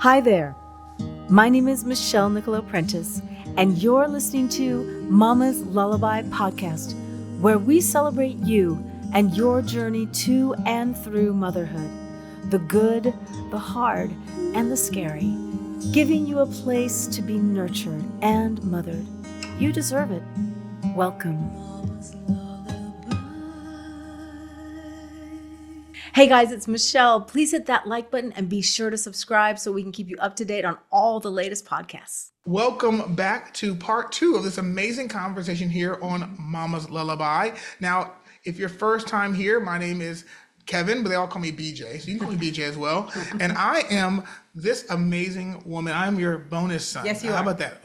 Hi there. My name is Michelle Prentice, and you're listening to Mama's Lullaby podcast, where we celebrate you and your journey to and through motherhood, the good, the hard, and the scary, giving you a place to be nurtured and mothered. You deserve it. Welcome. Hey guys, it's Michelle. Please hit that like button and be sure to subscribe so we can keep you up to date on all the latest podcasts. Welcome back to part 2 of this amazing conversation here on Mama's Lullaby. Now, if you're first time here, my name is Kevin, but they all call me BJ, so you can call me BJ as well. And I am this amazing woman. I'm your bonus son. Yes, you are. How about that?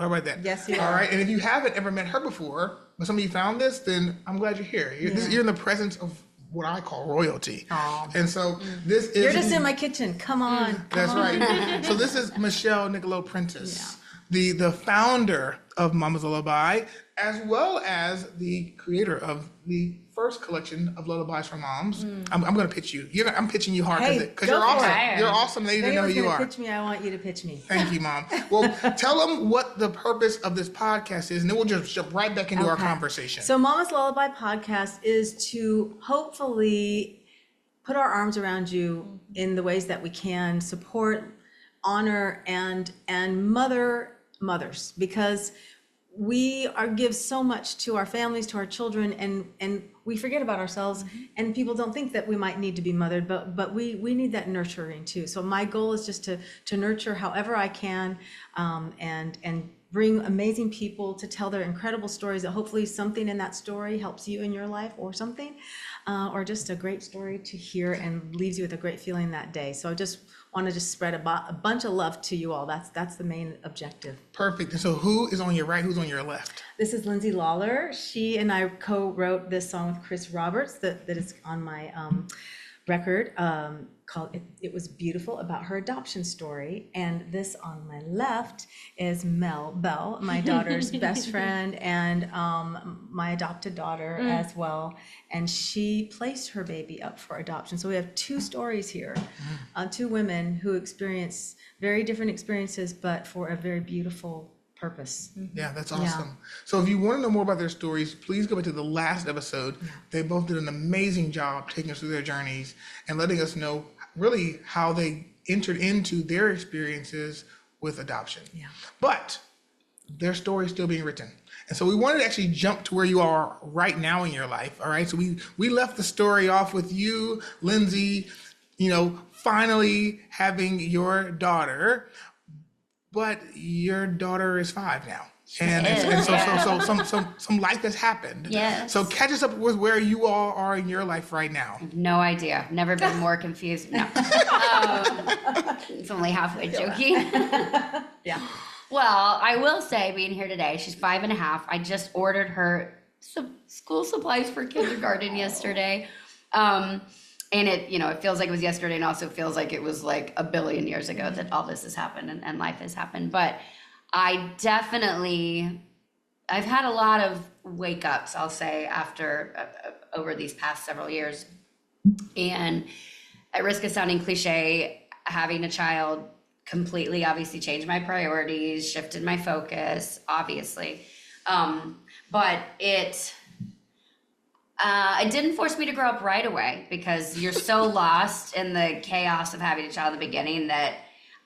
Yes, you are. All right, and if you haven't ever met her before, but some of you found this, then I'm glad you're here. You're in the presence of what I call royalty. Aww. And so this is... You're just in my kitchen. Come on. That's right. So this is Michelle Prentice, the founder of Mama's Lullaby, as well as the creator of the first collection of lullabies for moms. I'm going to pitch you. I'm pitching you hard because you're awesome. You're awesome. They didn't know who you are. Pitch me. I want you to pitch me. Thank you, Mom. Well, tell them what the purpose of this podcast is, and then we'll just jump right back into our conversation. So Mama's Lullaby podcast is to hopefully put our arms around you in the ways that we can, support, honor, and mothers, because we give so much to our families, to our children, and we forget about ourselves, and people don't think that we might need to be mothered, but we need that nurturing too. So my goal is just to nurture however I can, and bring amazing people to tell their incredible stories, that hopefully something in that story helps you in your life, or something, or just a great story to hear and leaves you with a great feeling that day. So I just want to spread a bunch of love to you all. That's the main objective. Perfect. And so who is on your right? Who's on your left? This is Lindsay Lawler. She and I co-wrote this song with Chris Roberts that is on my record, called It Was Beautiful, about her adoption story. And this on my left is Belle, my daughter's best friend, and my adopted daughter as well. And she placed her baby up for adoption. So we have two stories here, two women who experience very different experiences, but for a very beautiful purpose. Yeah, that's awesome. So if you want to know more about their stories, please go back to the last episode. They both did an amazing job taking us through their journeys and letting us know really how they entered into their experiences with adoption. But their story is still being written. And so we wanted to actually jump to where you are right now in your life. All right. So we left the story off with you, Lindsay, finally having your daughter. But your daughter is 5 now, and so some life has happened. Yes. So catch us up with where you all are in your life right now. No idea. Never been more confused. No. It's only halfway joking. Yeah. Well, I will say, being here today, she's 5.5. I just ordered her school supplies for kindergarten yesterday. And it feels like it was yesterday, and also feels like it was like a billion years ago that all this has happened and life has happened. But I've had a lot of wake ups, I'll say, over these past several years. And at risk of sounding cliche, having a child completely obviously changed my priorities, shifted my focus, obviously. But it didn't force me to grow up right away, because you're so lost in the chaos of having a child at the beginning that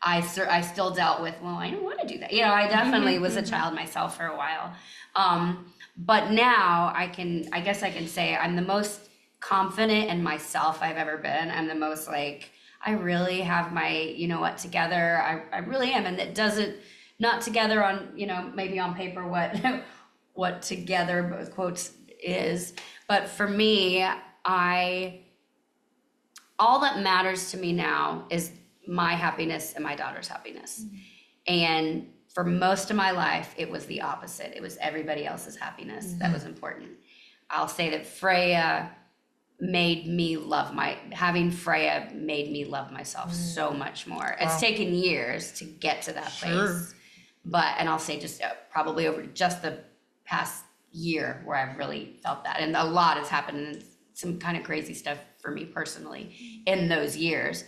I still dealt with, well, I don't want to do that. I definitely was a child myself for a while. But now I guess I can say I'm the most confident in myself I've ever been. I'm the most I really have my, together. I really am. And it doesn't, not together on, maybe on paper what together, both quotes, is. But for me, all that matters to me now is my happiness and my daughter's happiness. And for most of my life, it was the opposite. It was everybody else's happiness that was important. I'll say that having Freya made me love myself so much more. Wow. It's taken years to get to that place. And I'll say just probably over just the past year where I've really felt that. And a lot has happened, and some kind of crazy stuff for me personally in those years.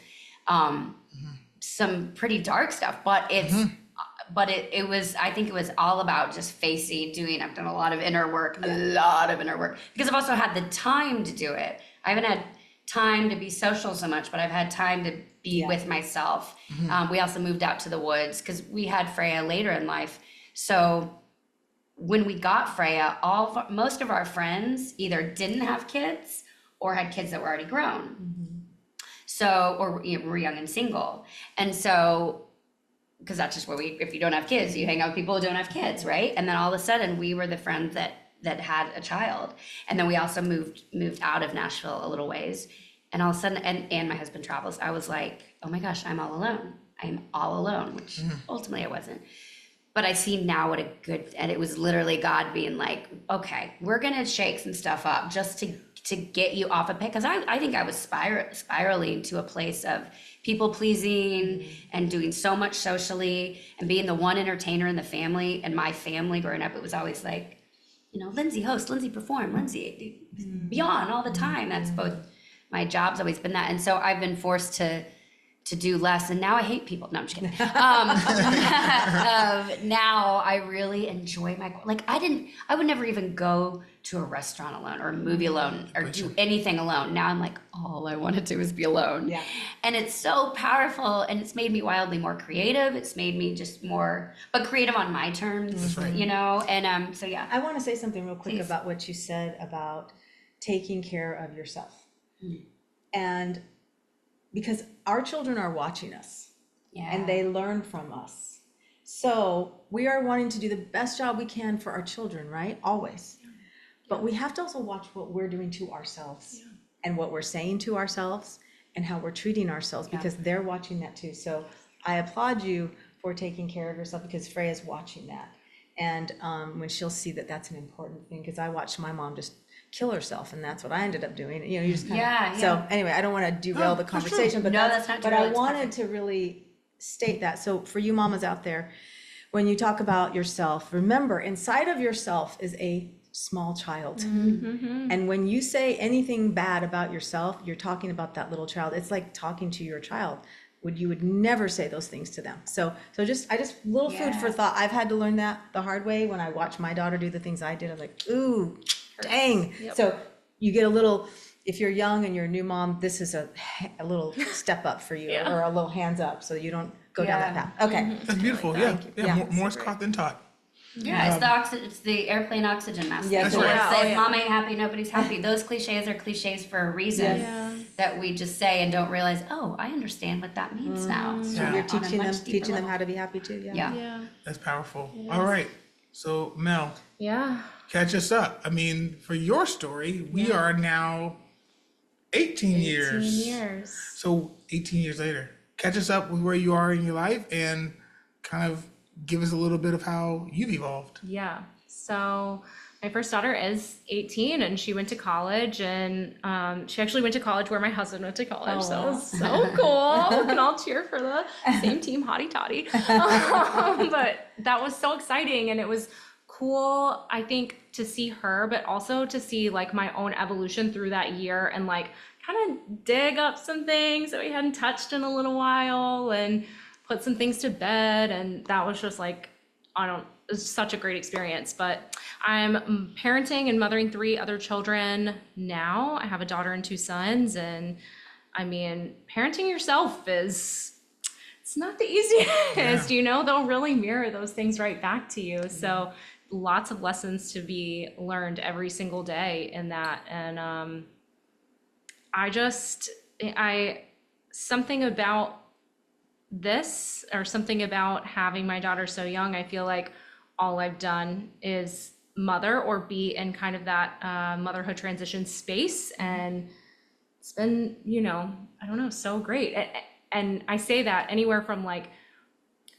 some pretty dark stuff, but it was, I think it was all about just I've done a lot of inner work, because I've also had the time to do it. I haven't had time to be social so much, but I've had time to be with myself. We also moved out to the woods because we had Freya later in life. So when we got Freya, most of our friends either didn't have kids or had kids that were already grown. So, or were young and single. And so, because that's just where if you don't have kids, you hang out with people who don't have kids, right? And then all of a sudden we were the friends that had a child. And then we also moved out of Nashville a little ways. And all of a sudden, and my husband travels, I was like, oh my gosh, I'm all alone. I'm all alone, which ultimately I wasn't. But I see now and it was literally God being like, okay, we're gonna shake some stuff up just to get you off of it. Because I think I was spiraling to a place of people pleasing and doing so much socially and being the one entertainer in the family. And my family growing up, it was always like, Lindsay host, Lindsay perform, Lindsay beyond all the time. That's both, my job's always been that. And so I've been forced to do less, and now I hate people. No, I'm just kidding. Now I really enjoy I would never even go to a restaurant alone or a movie alone or do anything alone. Now I'm like, all I want to do is be alone. Yeah. And it's so powerful, and it's made me wildly more creative. It's made me just more, but creative on my terms, and so yeah. I want to say something real quick about what you said about taking care of yourself. And because our children are watching us and they learn from us. So we are wanting to do the best job we can for our children, right? Always. But we have to also watch what we're doing to ourselves and what we're saying to ourselves and how we're treating ourselves, because they're watching that too. So I applaud you for taking care of yourself, because Freya's watching that. And when she'll see that that's an important thing, because I watched my mom just kill herself, and that's what I ended up doing. You just kind of, so anyway, I don't want to derail the conversation, but that's not. But I wanted to really state that. So for you mamas out there, when you talk about yourself, remember inside of yourself is a small child, and when you say anything bad about yourself, you're talking about that little child. It's like talking to your child. You would never say those things to them. So just little food for thought. I've had to learn that the hard way when I watched my daughter do the things I did. I was like, ooh, dang. So you get a little, if you're young and you're a new mom, this is a little step up for you, or a little hands up, so you don't go down that path. Okay. That's beautiful. More is caught than taught. Yeah, it's the airplane oxygen mask. Yes, People right. say, if mom ain't happy, nobody's happy. Those cliches are cliches for a reason that we just say and don't realize, oh, I understand what that means now. So you're teaching them how to be happy too. Yeah. That's powerful. All right. So Mel, Yeah. catch us up. I mean, for your story, we are now 18 years. So 18 years later, catch us up with where you are in your life and kind of give us a little bit of how you've evolved. Yeah. So my first daughter is 18 and she went to college, and she actually went to college where my husband went to college. So that was so cool. We can all cheer for the same team, hotty toddy. But that was so exciting, and it was cool, I think, to see her, but also to see like my own evolution through that year, and like kind of dig up some things that we hadn't touched in a little while and put some things to bed. And that was just like, it was such a great experience. But I'm parenting and mothering 3 other children now. I have a daughter and 2 sons. And I mean, parenting yourself it's not the easiest, they'll really mirror those things right back to you. So lots of lessons to be learned every single day in that. And something about this, or something about having my daughter so young, I feel like all I've done is mother or be in kind of that motherhood transition space. And it's been, I don't know, so great. And I say that anywhere from like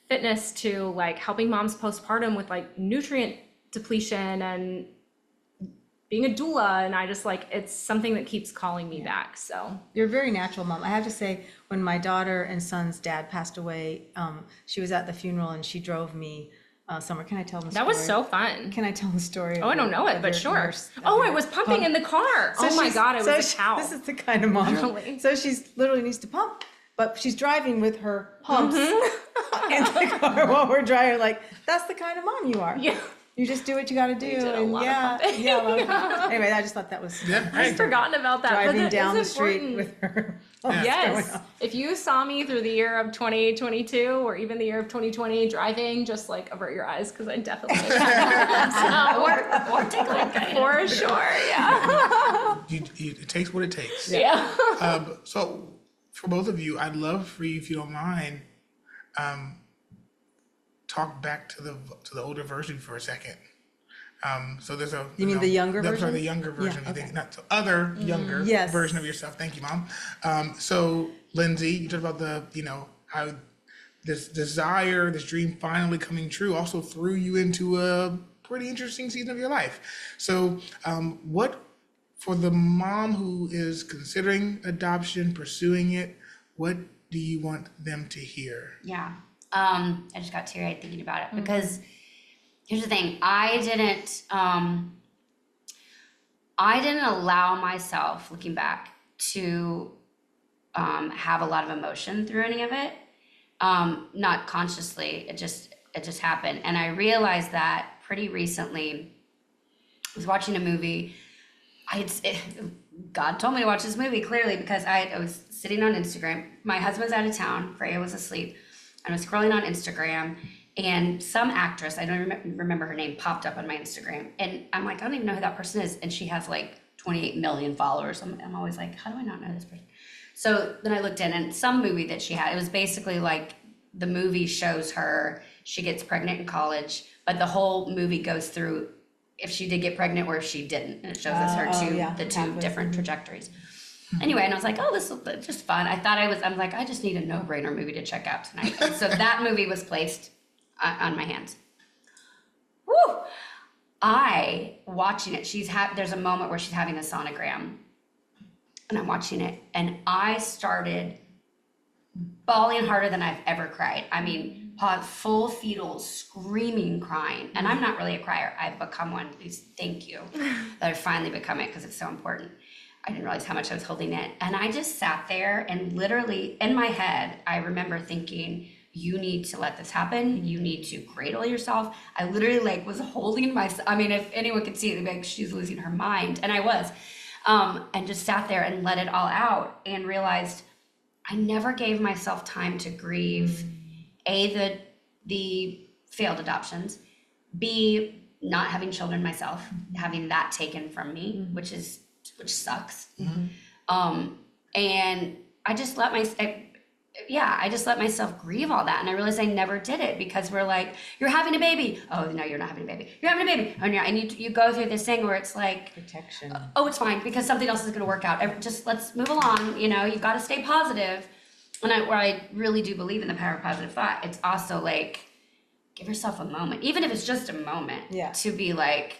fitness to like helping moms postpartum with like nutrient depletion and being a doula. And I just like, it's something that keeps calling me back. So You're a very natural mom. I have to say, when my daughter and son's dad passed away, she was at the funeral and she drove me somewhere. Can I tell them the story? that was so fun. Can I tell the story? Oh, I don't know it, but sure. It was pumping in the car. Oh my God, it was a cow. This is the kind of mom. Really? So she's literally needs to pump. but she's driving with her pumps in the car while we're driving. Like, that's the kind of mom you are. Yeah. You just do what you got to do. did a and lot of yeah, pumping. yeah. A lot of pumping. Anyway, I just thought that was Yeah, I've hey, forgotten about that. driving but down the it's street important. with her. Yes. If you saw me through the year of 2022 or even the year of 2020 driving, just like avert your eyes because I definitely Or take like for sure. Yeah. it takes what it takes. Yeah. So for both of you, I'd love for you, if you don't mind, talk back to the older version for a second. So there's a You mean the younger Sorry, version? the younger version. Yeah, I think okay. not the other younger Yes. version of yourself. Thank you, Mom. So Lindsay, you talked about how this desire, this dream finally coming true, also threw you into a pretty interesting season of your life. So what for the mom who is considering adoption, pursuing it, what do you want them to hear? Yeah. I just got teary-eyed thinking about it because here's the thing. I didn't allow myself, looking back, to have a lot of emotion through any of it. Not consciously. It just happened. And I realized that pretty recently. I was watching a movie. God told me to watch this movie, clearly, because I was sitting on Instagram. My husband's out of town. Freya was asleep. And I was scrolling on Instagram, and some actress, I don't remember her name, popped up on my Instagram. And I'm like, I don't even know who that person is. And she has like 28 million followers. I'm always like, how do I not know this person? So then I looked in, and some movie that she had, it was basically like the movie shows her, she gets pregnant in college, but the whole movie goes through if she did get pregnant or if she didn't. And it shows us her the two pathways. different trajectories. Anyway, and I was like, oh, this will be just fun. I'm like, I just need a no-brainer movie to check out tonight. And so that movie was placed on my hands. Woo! Watching it, there's a moment where she's having a sonogram. And I'm watching it, and I started bawling harder than I've ever cried. I mean, full fetal screaming, crying. And I'm not really a crier. I've become one. Please, thank you that I've finally become it because it's so important. I didn't realize how much I was holding it. And I just sat there and literally in my head, I remember thinking, you need to let this happen. You need to cradle yourself. I literally was holding myself. I mean, if anyone could see it, they'd be like, she's losing her mind. And I was. And just sat there and let it all out and realized I never gave myself time to grieve, A, the failed adoptions, B, not having children myself, having that taken from me, which sucks. And I just let myself grieve all that. And I realized I never did it because we're like, you're having a baby. Oh, no, you're not having a baby. You're having a baby. Oh, no, you go through this thing where it's like, Protection. oh, it's fine because something else is going to work out. Just let's move along. You've got to stay positive. And where I really do believe in the power of positive thought, it's also like, give yourself a moment, even if it's just a moment, to be like,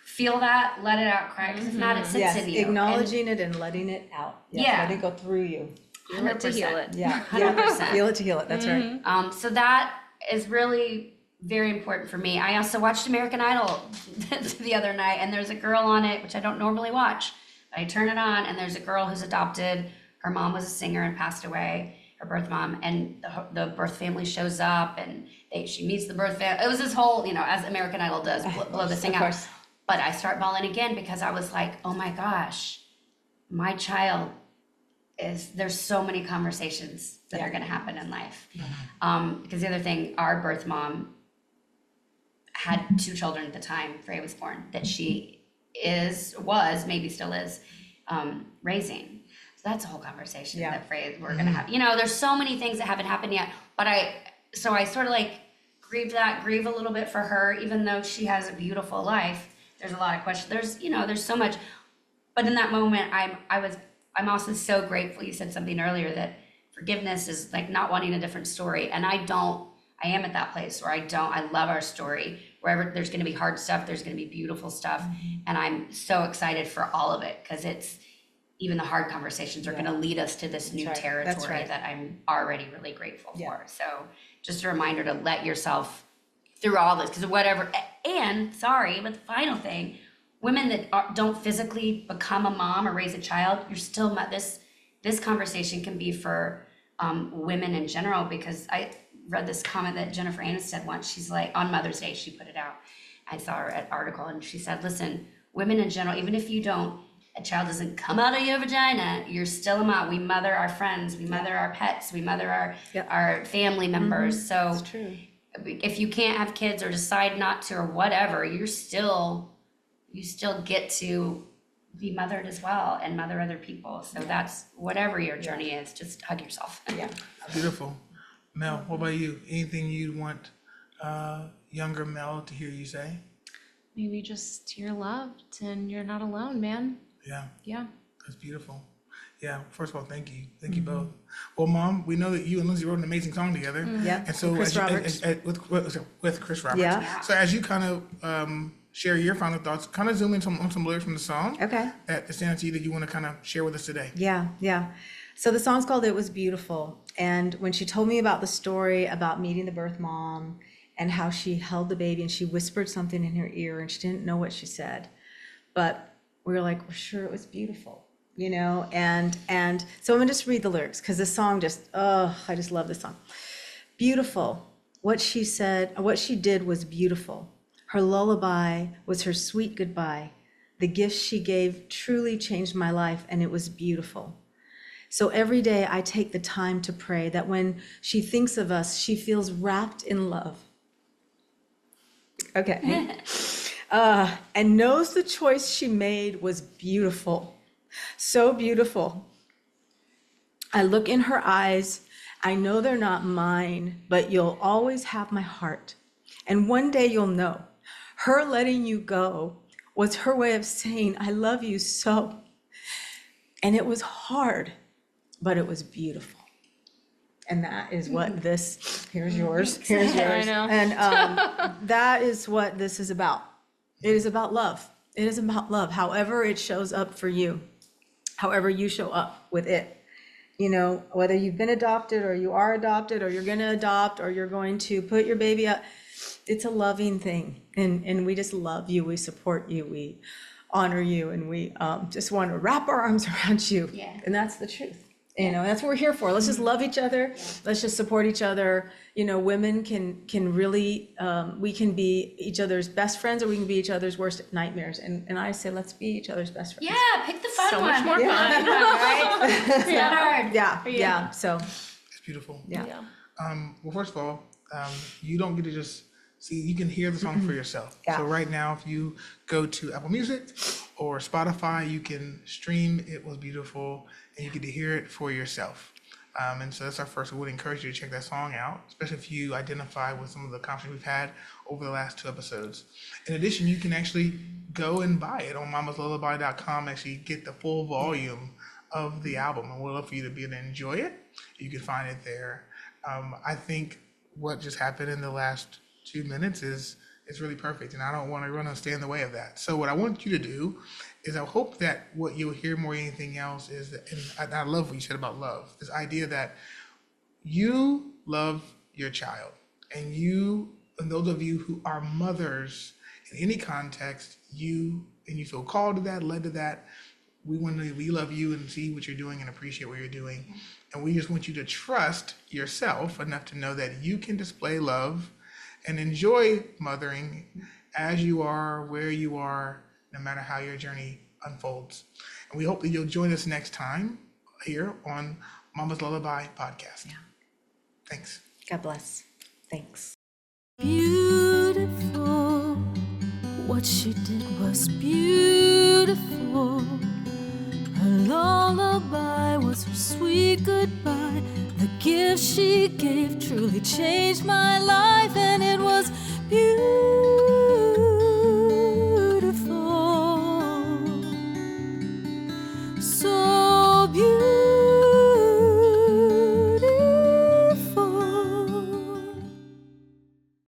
feel that, let it out, cry. Because if not, it sits in you. Acknowledging it and letting it out. Yes, Yeah. let it go through you. Feel it to heal it. Yeah, 100%. Feel it to heal it. That's right. So that is really very important for me. I also watched American Idol the other night, and there's a girl on it, which I don't normally watch. But I turn it on, and there's a girl who's adopted. Her mom was a singer and passed away, her birth mom, and the birth family shows up, and she meets the birth family. It was this whole, as American Idol does, blow this thing out. But I start bawling again because I was like, oh my gosh, my child there's so many conversations that are going to happen in life. Because the other thing, our birth mom had 2 children at the time Freya was born that she was, maybe still is, raising. So that's a whole conversation that Freya, we're going to have. There's so many things that haven't happened yet. But I sort of grieve a little bit for her, even though she has a beautiful life. There's a lot of questions. There's so much. But in that moment, I'm also so grateful. You said something earlier that forgiveness is like not wanting a different story. And I am at that place where I love our story. Wherever there's going to be hard stuff, there's going to be beautiful stuff. And I'm so excited for all of it because even the hard conversations are going to lead us to this new territory that I'm already really grateful for. So just a reminder to let yourself through all this, because whatever, and sorry, but the final thing, women that don't physically become a mom or raise a child, you're still this conversation can be for women in general, because I read this comment that Jennifer Aniston said once. She's like, on Mother's Day, she put it out. I saw her article, and she said, listen, women in general, even if a child doesn't come out of your vagina, you're still a mom. We mother our friends, we mother our pets, we mother our family members. So It's true. if you can't have kids or decide not to or whatever, you still get to be mothered as well and mother other people. So that's whatever your journey is, just hug yourself. Yeah. Beautiful. Mel, what about you? Anything you'd want younger Mel to hear you say? Maybe just you're loved and you're not alone, man. Yeah, Yeah. that's beautiful. Yeah, first of all, thank you. Thank you both. Well, Mom, we know that you and Lindsay wrote an amazing song together. Yeah. And so Chris Roberts. with Chris Roberts. Yeah. So as you kind of share your final thoughts, kind of zoom in on some lyrics from the song Okay. that stand out to you that you want to kind of share with us today. Yeah. So the song's called It Was Beautiful. And when she told me about the story about meeting the birth mom and how she held the baby and she whispered something in her ear and she didn't know what she said, but we were like, we're sure it was beautiful, and so I'm gonna just read the lyrics because this song I just love this song. Beautiful. What she said, what she did was beautiful. Her lullaby was her sweet goodbye. The gift she gave truly changed my life, and it was beautiful. So every day I take the time to pray that when she thinks of us, she feels wrapped in love. Okay. And knows the choice she made was beautiful. So beautiful. I look in her eyes. I know they're not mine, but you'll always have my heart. And one day you'll know. Her letting you go was her way of saying, I love you so. And it was hard, but it was beautiful. And that is what here's yours. I know. And that is what this is about. It is about love. It is about love, however it shows up for you, however you show up with it. Whether you've been adopted or you are adopted or you're going to adopt or you're going to put your baby up, it's a loving thing. And we just love you. We support you. We honor you. And we just want to wrap our arms around you. Yeah. And that's the truth. That's what we're here for. Let's just love each other. Let's just support each other. Women can really, we can be each other's best friends or we can be each other's worst nightmares. And I say, let's be each other's best friends. Yeah, pick the fun So one. much more fun. Right? It's not hard. Yeah. So, It's beautiful. yeah. Well, first of all, you don't get to just see, you can hear the song for yourself. Yeah. So right now, if you go to Apple Music or Spotify, you can stream It Was Beautiful and you get to hear it for yourself. And so that's our first. We would encourage you to check that song out, especially if you identify with some of the conversations we've had over the last 2 episodes. In addition, you can actually go and buy it on mamaslullaby.com, actually get the full volume of the album. And we'd love for you to be able to enjoy it. You can find it there. I think what just happened in the last 2 minutes is really perfect, and I don't want to stay in the way of that. So what I want you to do is I hope that what you'll hear more than anything else is that, and I love what you said about love, this idea that you love your child, and those of you who are mothers in any context, you feel called to that, led to that, we love you and see what you're doing and appreciate what you're doing. And we just want you to trust yourself enough to know that you can display love and enjoy mothering as you are, where you are, no matter how your journey unfolds. And we hope that you'll join us next time here on Mama's Lullaby podcast. Yeah. Thanks. God bless. Thanks. Beautiful, what she did was beautiful. Her lullaby was her sweet goodbye. The gift she gave truly changed my life, and it was beautiful. So